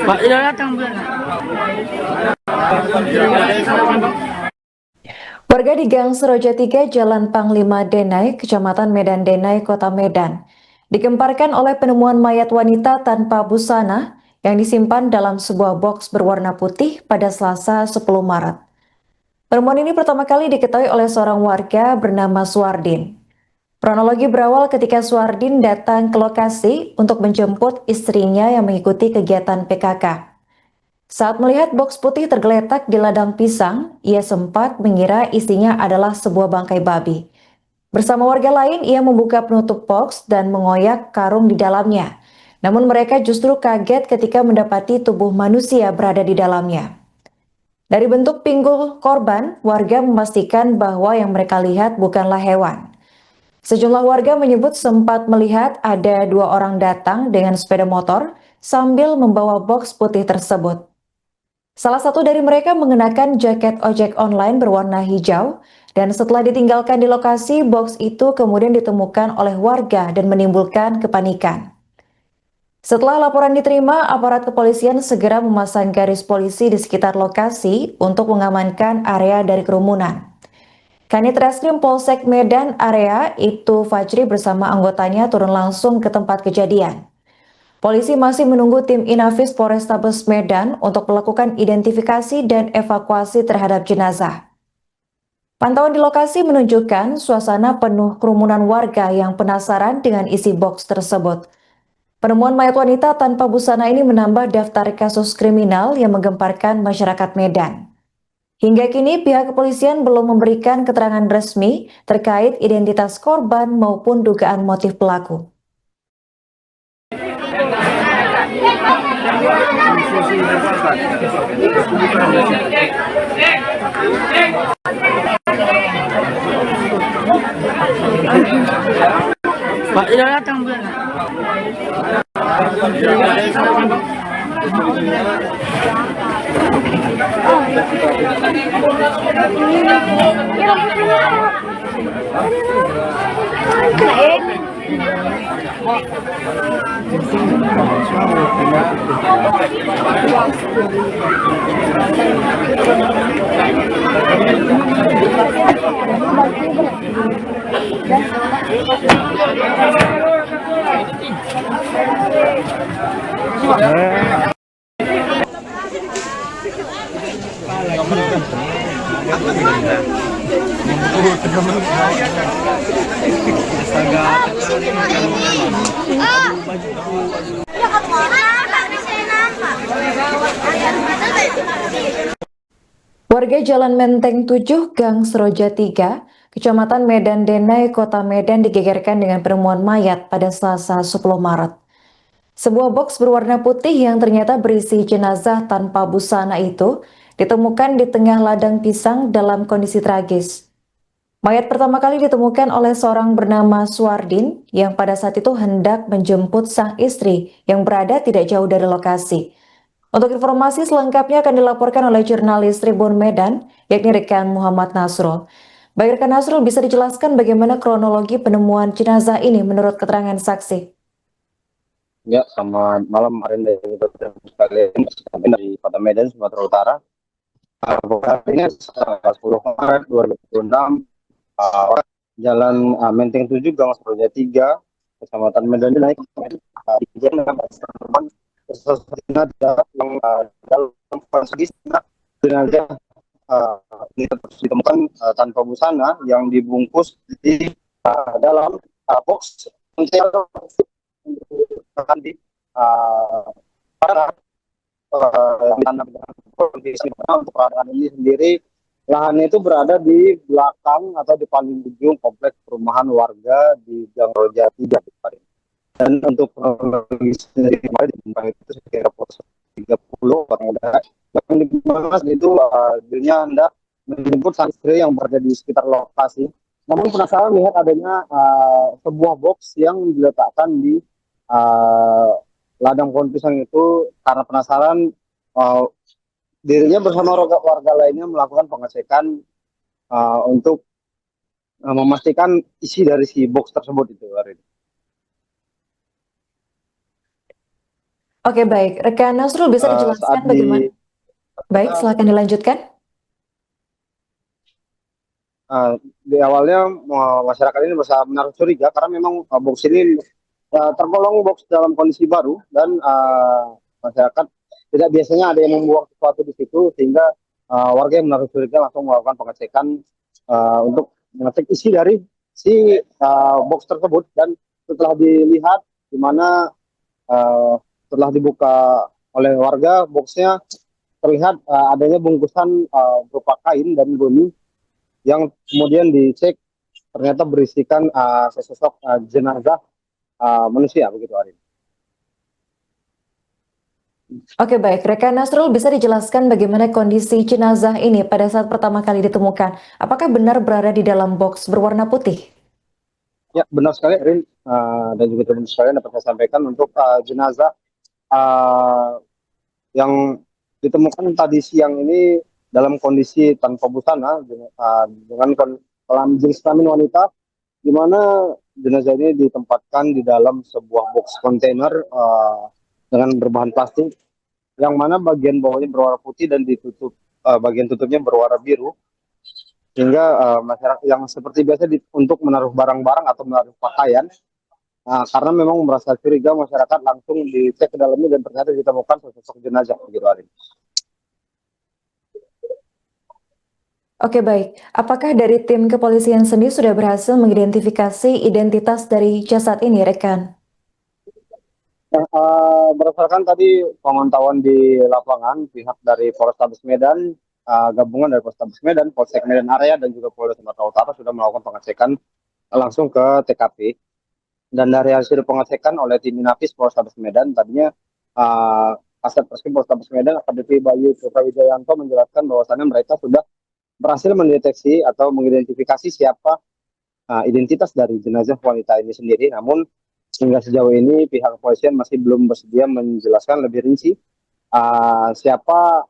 Pak, datang bulan. Warga di Gang Seroja 3, Jalan Panglima Denai, Kecamatan Medan Denai, Kota Medan, digemparkan oleh penemuan mayat wanita tanpa busana yang disimpan dalam sebuah box berwarna putih pada Selasa 10 Maret. Penemuan ini pertama kali diketahui oleh seorang warga bernama Suardin. Kronologi berawal ketika Suardin datang ke lokasi untuk menjemput istrinya yang mengikuti kegiatan PKK. Saat melihat box putih tergeletak di ladang pisang, ia sempat mengira isinya adalah sebuah bangkai babi. Bersama warga lain, ia membuka penutup box dan mengoyak karung di dalamnya. Namun mereka justru kaget ketika mendapati tubuh manusia berada di dalamnya. Dari bentuk pinggul korban, warga memastikan bahwa yang mereka lihat bukanlah hewan. Sejumlah warga menyebut sempat melihat ada 2 orang datang dengan sepeda motor sambil membawa box putih tersebut. Salah satu dari mereka mengenakan jaket ojek online berwarna hijau dan setelah ditinggalkan di lokasi, box itu kemudian ditemukan oleh warga dan menimbulkan kepanikan. Setelah laporan diterima, aparat kepolisian segera memasang garis polisi di sekitar lokasi untuk mengamankan area dari kerumunan. Kanit Reskrim Polsek Medan area Ibtu Fajri bersama anggotanya turun langsung ke tempat kejadian. Polisi masih menunggu tim Inafis Polrestabes Medan untuk melakukan identifikasi dan evakuasi terhadap jenazah. Pantauan di lokasi menunjukkan suasana penuh kerumunan warga yang penasaran dengan isi box tersebut. Penemuan mayat wanita tanpa busana ini menambah daftar kasus kriminal yang menggemparkan masyarakat Medan. Hingga kini pihak kepolisian belum memberikan keterangan resmi terkait identitas korban maupun dugaan motif pelaku. Pak, datang bulan. Warga Jalan Menteng 7, Gang Seroja 3, Kecamatan Medan Denai, Kota Medan digegerkan dengan penemuan mayat pada Selasa 10 Maret. Sebuah box berwarna putih yang ternyata berisi jenazah tanpa busana itu ditemukan di tengah ladang pisang dalam kondisi tragis. Mayat pertama kali ditemukan oleh seorang bernama Suardin yang pada saat itu hendak menjemput sang istri yang berada tidak jauh dari lokasi. Untuk informasi selengkapnya akan dilaporkan oleh jurnalis Tribun Medan, yakni rekan Muhammad Nasrul. Baik rekan Nasrul, bisa dijelaskan bagaimana kronologi penemuan jenazah ini menurut keterangan saksi? Ya, selamat malam Marin dan sekalian dari Kota Medan, Sumatera Utara. Hari ini 10 Maret 2026, Jalan Menteng 7, Gang Seroja 3, Kecamatan Medan naik yang dalam kondisi jenazah ditemukan tanpa busana yang dibungkus di dalam box akan di para kondisi untuk keadaan ini sendiri, lahannya itu berada di belakang atau di paling ujung kompleks perumahan warga di Gang Roja 3. Dan untuk sendiri kemarin itu sekitar 30 orang udah bahkan di mana itu dirinya hendak menjemput sang istri yang berada di sekitar lokasi. Namun penasaran melihat adanya sebuah box yang diletakkan di ladang pohon pisang itu, karena penasaran dirinya bersama warga lainnya melakukan pengecekan untuk memastikan isi dari si box tersebut itu, Arin. Oke, baik. Rekan Nasrul bisa Saat dijelaskan bagaimana? Baik, silakan dilanjutkan. Di awalnya masyarakat ini merasa menaruh curiga karena memang box ini tergolong box dalam kondisi baru dan masyarakat tidak biasanya ada yang membuang sesuatu di situ sehingga warga yang menaruh curiga langsung melakukan pengecekan untuk mengecek isi dari si box tersebut dan setelah dilihat di mana setelah dibuka oleh warga boxnya terlihat adanya bungkusan berupa kain dan goni yang kemudian dicek ternyata berisikan sesosok jenazah manusia begitu, Arin. Oke, baik. Rekan Nasrul bisa dijelaskan bagaimana kondisi jenazah ini pada saat pertama kali ditemukan. Apakah benar berada di dalam box berwarna putih? Ya, benar sekali, Arin. Dan juga teman sekalian dapat saya sampaikan untuk jenazah yang ditemukan tadi siang ini dalam kondisi tanpa busana dengan kelamin jenis kelamin wanita, di mana jenazah ini ditempatkan di dalam sebuah box kontainer dengan berbahan plastik, yang mana bagian bawahnya berwarna putih dan ditutup bagian tutupnya berwarna biru, sehingga masyarakat yang seperti biasa untuk menaruh barang-barang atau menaruh pakaian. Karena memang merasa curiga, masyarakat langsung dicek ke dalamnya dan ternyata ditemukan sosok jenazah begitu, Arin. Oke, baik. Apakah dari tim kepolisian sendiri sudah berhasil mengidentifikasi identitas dari jasad ini, rekan? Berdasarkan tadi pemantauan di lapangan, pihak dari Polrestabes Medan, gabungan dari Polrestabes Medan, Polsek Medan Area, dan juga Polda Sumatera Utara sudah melakukan pengecekan langsung ke TKP. Dan dari hasil pengecekan oleh tim Inafis Polrestabes Medan, tadinya Kasat Reskrim Polrestabes Medan AKBP Bayu Wijayanto menjelaskan bahwasannya mereka sudah berhasil mendeteksi atau mengidentifikasi siapa identitas dari jenazah wanita ini sendiri. Namun hingga sejauh ini pihak kepolisian masih belum bersedia menjelaskan lebih rinci siapa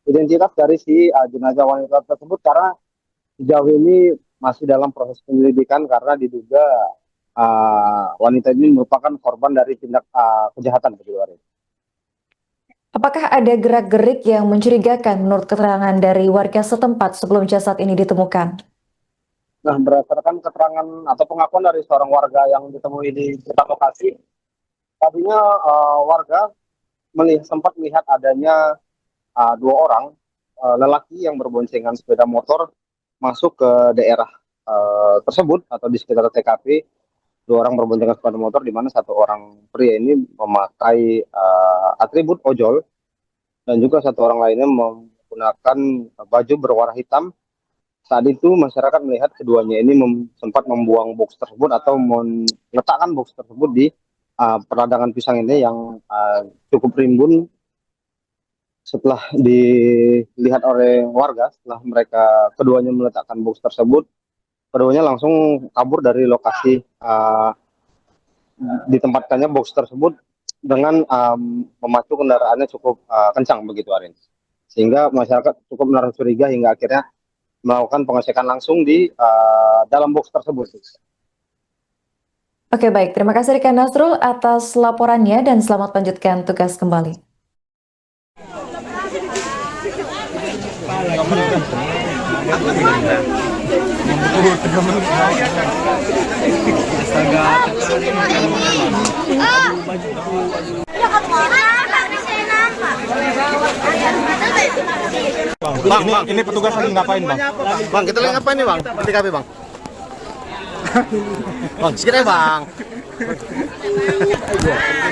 identitas dari si jenazah wanita tersebut, karena sejauh ini masih dalam proses penyelidikan karena diduga wanita ini merupakan korban dari tindak kejahatan begitu. Apakah ada gerak-gerik yang mencurigakan menurut keterangan dari warga setempat sebelum jasad ini ditemukan? Nah, berdasarkan keterangan atau pengakuan dari seorang warga yang ditemui di sekitar lokasi, tadinya warga sempat melihat adanya dua orang lelaki yang berboncengan sepeda motor masuk ke daerah tersebut atau di sekitar TKP. Dua orang berboncengan sepeda motor, di mana satu orang pria ini memakai atribut ojol dan juga satu orang lainnya menggunakan baju berwarna hitam. Saat itu masyarakat melihat keduanya ini sempat membuang box tersebut atau meletakkan box tersebut di peradangan pisang ini yang cukup rimbun. Setelah dilihat oleh warga, setelah mereka keduanya meletakkan box tersebut, keduanya langsung kabur dari lokasi ditempatkannya box tersebut dengan memacu kendaraannya cukup kencang begitu, Arin. Sehingga masyarakat cukup menaruh curiga hingga akhirnya melakukan pengecekan langsung di dalam box tersebut. Oke, baik. Terima kasih rekan Nasrul atas laporannya dan selamat lanjutkan tugas kembali. Bang, ini petugas lagi ngapain, Bang? Bang, kita lagi ngapain nih, Bang? Di TKP, Bang. Bang, sedikit ya, Bang.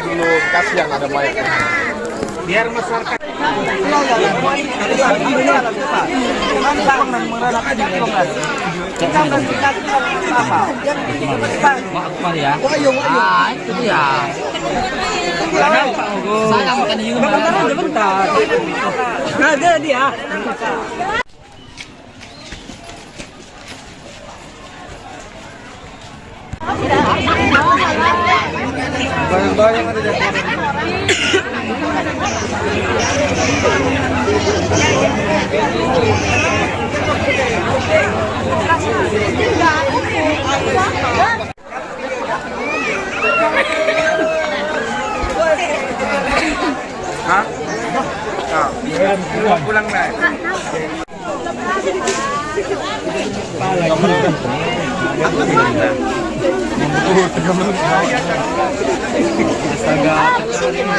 Dulu kasihan ada mayat. Biar masyarakat. Itu dia. Saya makan ini bentar. Ada dia. Bayang-bayang ada di Pulang na.